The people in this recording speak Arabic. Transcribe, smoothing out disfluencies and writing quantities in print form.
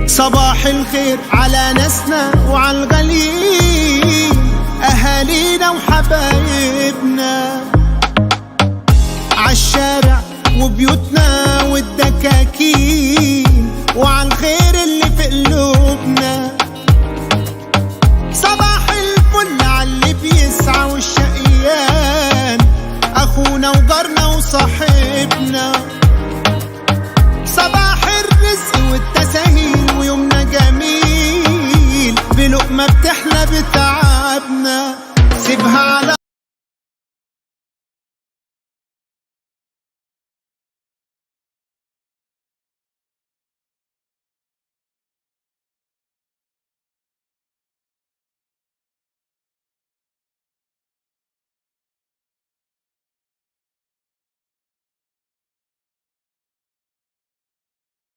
صباح الخير على ناسنا وعلى الغاليين، أهالينا وحبايبنا عالشارع وبيوتنا والدكاكين، وعلى الخير اللي في قلوبنا. صباح الفل عاللي بيسعى والشقيان، أخونا وجارنا وصاحبنا. صباح الرزق والتساهيل ويومنا جميل، بلقمة بتحلى بتعبنا. سيبها على